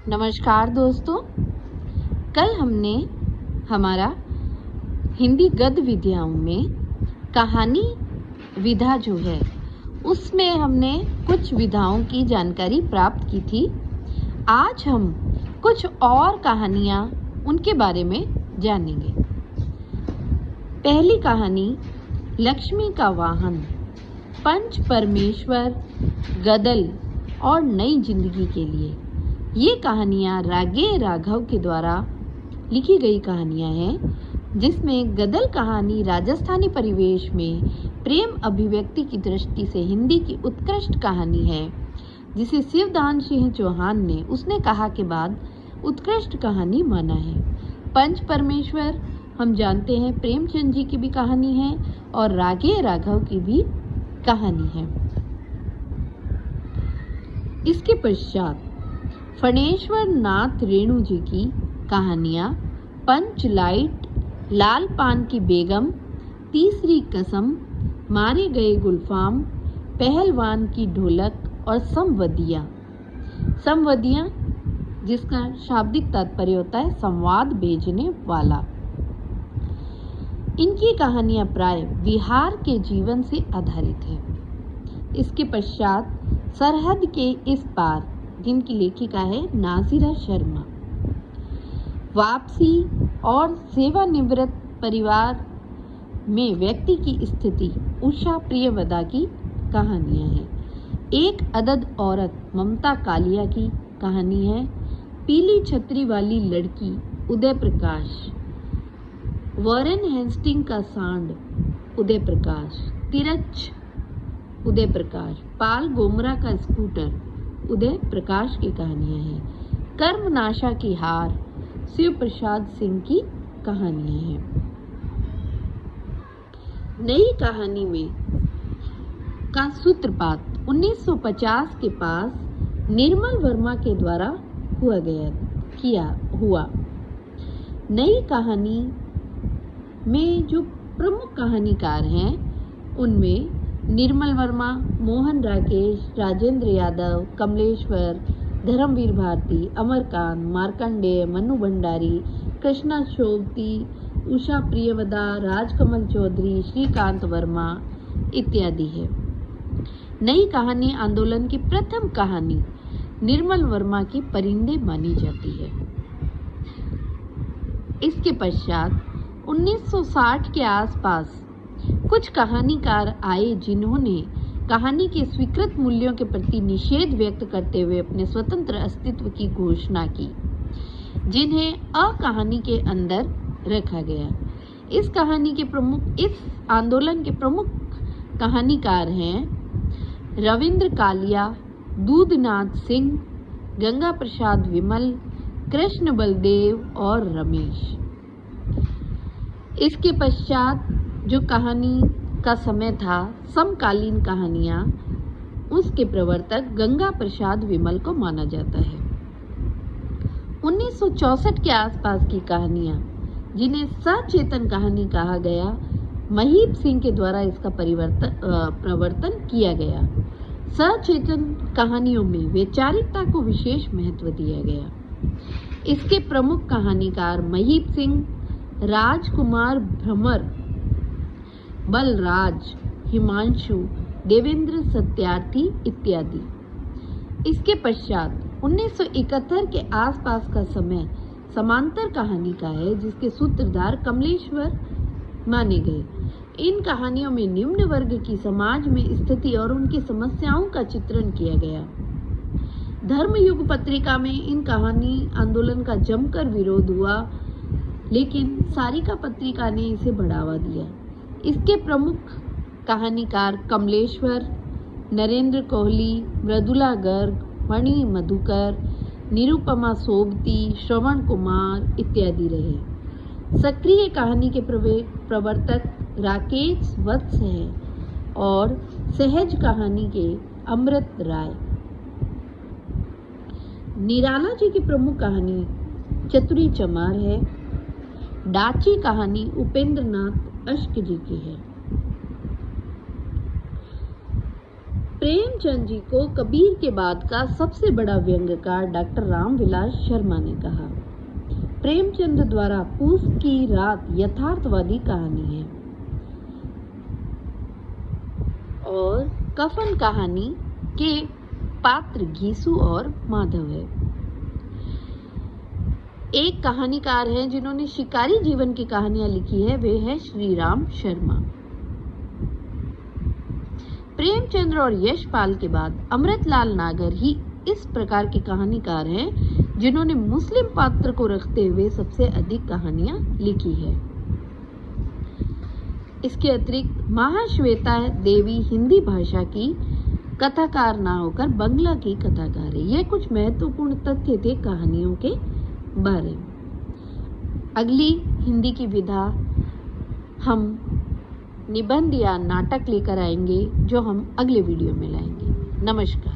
नमस्कार दोस्तों। कल हमने हमारा हिंदी गद्य विधाओं में कहानी विधा जो है उसमें हमने कुछ विधाओं की जानकारी प्राप्त की थी। आज हम कुछ और कहानियाँ उनके बारे में जानेंगे। पहली कहानी लक्ष्मी का वाहन, पंच परमेश्वर, गदल और नई जिंदगी के लिए। ये कहानियाँ रागे राघव के द्वारा लिखी गई कहानियाँ हैं, जिसमें गदल कहानी राजस्थानी परिवेश में प्रेम अभिव्यक्ति की दृष्टि से हिंदी की उत्कृष्ट कहानी है, जिसे शिवदान सिंह चौहान ने उसने कहा के बाद उत्कृष्ट कहानी माना है। पंच परमेश्वर हम जानते हैं प्रेमचंद जी की भी कहानी है और रागे राघव की भी कहानी है। इसके पश्चात फणेश्वर नाथ रेणु जी की कहानियाँ पंच लाइट, लाल पान की बेगम, तीसरी कसम, मारे गए गुलफाम, पहलवान की ढोलक और संवदिया जिसका शाब्दिक तात्पर्य होता है संवाद भेजने वाला। इनकी कहानियां प्राय बिहार के जीवन से आधारित है। इसके पश्चात सरहद के इस पार, जिनकी लेखिका है नाजिरा शर्मा, वापसी और सेवानिवृत्त परिवार में व्यक्ति की स्थिति, उषा प्रियवदा की कहानियां हैं। एक अदद औरत ममता कालिया की कहानी है। पीली छतरी वाली लड़की उदय प्रकाश, वॉरेन हेस्टिंग का सांड उदय प्रकाश, तिरछ उदय प्रकाश, पाल गोमरा का स्कूटर उदय प्रकाश की कहानियां हैं। कर्मनाशा की हार शिव प्रसाद सिंह की कहानियां हैं। नई कहानी में का सूत्रपात 1950 के पास निर्मल वर्मा के द्वारा हुआ। नई कहानी में जो प्रमुख कहानीकार हैं उनमें निर्मल वर्मा, मोहन राकेश, राजेंद्र यादव, कमलेश्वर, धर्मवीर भारती, अमरकांत, मार्कंडेय, मनु भंडारी, कृष्णा शोभती, उषा प्रियवदा, राजकमल चौधरी, श्रीकांत वर्मा इत्यादि है। नई कहानी आंदोलन की प्रथम कहानी निर्मल वर्मा की परिंदे मानी जाती है। इसके पश्चात 1960 के आसपास कुछ कहानीकार आए, जिन्होंने कहानी के स्वीकृत मूल्यों के प्रति निषेध व्यक्त करते हुए अपने स्वतंत्र अस्तित्व की घोषणा की, जिन्हें अकहानी के अंदर रखा गया। इस आंदोलन के प्रमुख कहानीकार हैं रविंद्र कालिया, दूधनाथ सिंह, गंगा प्रसाद विमल, कृष्ण बलदेव और रमेश। इसके पश्चात जो कहानी का समय था, समकालीन कहानियां, उसके प्रवर्तक गंगा प्रसाद विमल को माना जाता है। 1964 के आसपास की कहानियां, जिन्हें सचेतन कहानी कहा गया, महीप सिंह के द्वारा इसका प्रवर्तन किया गया। सचेतन कहानियों में वैचारिकता को विशेष महत्व दिया गया। इसके प्रमुख कहानीकार महीप सिंह, राजकुमार भ्रमर, बलराज, हिमांशु, देवेंद्र सत्यार्थी इत्यादि। इसके पश्चात 1971 के आसपास का समय समांतर कहानी का है, जिसके सूत्रधार कमलेश्वर माने गए। इन कहानियों में निम्न वर्ग की समाज में स्थिति और उनकी समस्याओं का चित्रण किया गया। धर्मयुग पत्रिका में इन कहानी आंदोलन का जमकर विरोध हुआ, लेकिन सारिका पत्रिका ने इसे बढ़ावा दिया। इसके प्रमुख कहानीकार कमलेश्वर, नरेंद्र कोहली, मृदुला गर्ग, मणि मधुकर, निरुपमा सोबती, श्रवण कुमार इत्यादि रहे। सक्रिय कहानी के प्रवर्तक राकेश वत्स हैं और सहज कहानी के अमृत राय। निराला जी की प्रमुख कहानी चतुरी चमार है। डाची कहानी उपेंद्र नाथ अश्क जी की है। प्रेमचंद जी को कबीर के बाद का सबसे बड़ा व्यंग्यकार डॉक्टर रामविलास शर्मा ने कहा। प्रेमचंद द्वारा पूस की रात यथार्थवादी कहानी है और कफन कहानी के पात्र घीसू और माधव है। एक कहानीकार हैं जिन्होंने शिकारी जीवन की कहानियां लिखी है, वे है श्री राम शर्मा। प्रेमचंद्र और यशपाल के बाद अमृतलाल नागर ही इस प्रकार के कहानीकार हैं जिन्होंने मुस्लिम पात्र को रखते हुए सबसे अधिक कहानियां लिखी है। इसके अतिरिक्त महाश्वेता देवी हिंदी भाषा की कथाकार ना होकर बंगला की कथाकार है। ये कुछ महत्वपूर्ण तथ्य थे कहानियों के बारे में। अगली हिंदी की विधा हम निबंध या नाटक लेकर आएंगे जो हम अगले वीडियो में लाएंगे। नमस्कार।